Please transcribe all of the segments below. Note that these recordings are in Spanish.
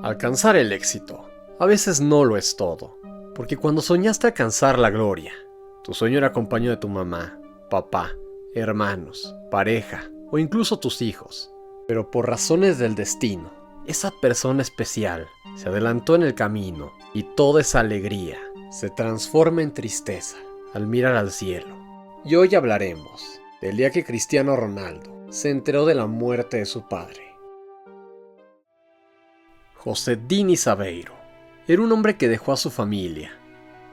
Alcanzar el éxito a veces no lo es todo, porque cuando soñaste alcanzar la gloria, tu sueño era acompañado de tu mamá, papá, hermanos, pareja o incluso tus hijos. Pero por razones del destino, esa persona especial se adelantó en el camino y toda esa alegría se transforma en tristeza al mirar al cielo. Y hoy hablaremos del día que Cristiano Ronaldo se enteró de la muerte de su padre. José Diniz Aveiro era un hombre que dejó a su familia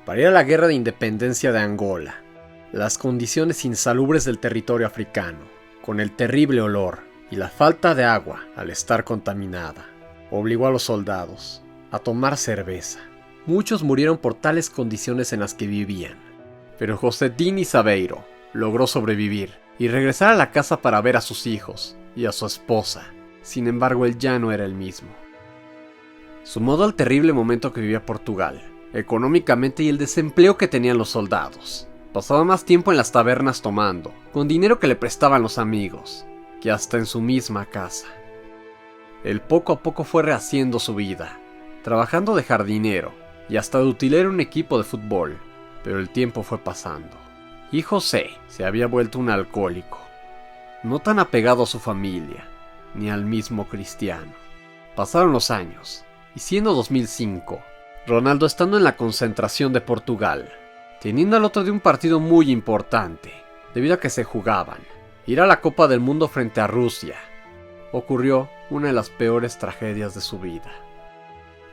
para ir a la guerra de independencia de Angola. Las condiciones insalubres del territorio africano, con el terrible olor y la falta de agua al estar contaminada, obligó a los soldados a tomar cerveza. Muchos murieron por tales condiciones en las que vivían, pero José Diniz Aveiro logró sobrevivir y regresar a la casa para ver a sus hijos y a su esposa. Sin embargo, él ya no era el mismo. Sumado al terrible momento que vivía Portugal, económicamente y el desempleo que tenían los soldados, pasaba más tiempo en las tabernas tomando, con dinero que le prestaban los amigos, que hasta en su misma casa. Él poco a poco fue rehaciendo su vida, trabajando de jardinero y hasta de utilero en un equipo de fútbol, pero el tiempo fue pasando, y José se había vuelto un alcohólico, no tan apegado a su familia, ni al mismo Cristiano. Pasaron los años, y siendo 2005, Ronaldo estando en la concentración de Portugal, teniendo al otro día un partido muy importante, debido a que se jugaban ir a la Copa del Mundo frente a Rusia, ocurrió una de las peores tragedias de su vida.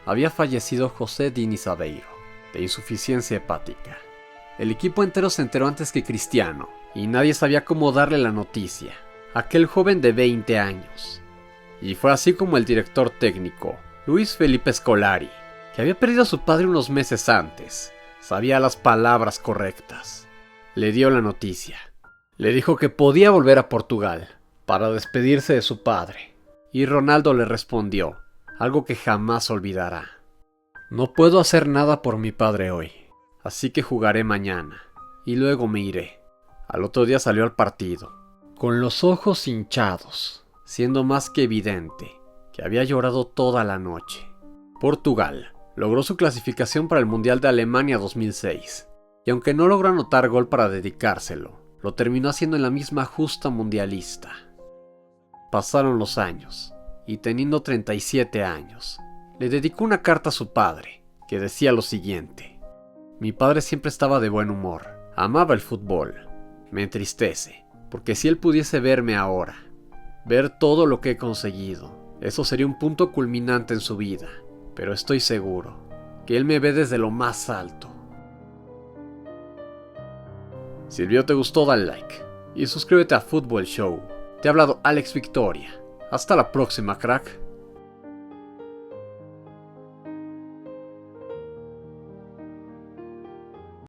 Había fallecido José Diniz Aveiro, de insuficiencia hepática. El equipo entero se enteró antes que Cristiano, y nadie sabía cómo darle la noticia a aquel joven de 20 años. Y fue así como el director técnico, Luis Felipe Scolari, que había perdido a su padre unos meses antes, sabía las palabras correctas. Le dio la noticia. Le dijo que podía volver a Portugal para despedirse de su padre. Y Ronaldo le respondió, algo que jamás olvidará. No puedo hacer nada por mi padre hoy, así que jugaré mañana, y luego me iré. Al otro día salió al partido, con los ojos hinchados, siendo más que evidente que había llorado toda la noche. Portugal logró su clasificación para el Mundial de Alemania 2006, y aunque no logró anotar gol para dedicárselo, lo terminó haciendo en la misma justa mundialista. Pasaron los años, y teniendo 37 años, le dedicó una carta a su padre, que decía lo siguiente: mi padre siempre estaba de buen humor, amaba el fútbol, me entristece, porque si él pudiese verme ahora, ver todo lo que he conseguido, eso sería un punto culminante en su vida, pero estoy seguro que él me ve desde lo más alto. Si el video te gustó, dale like y suscríbete a Fútbol Show. Te ha hablado Alex Victoria. Hasta la próxima, crack.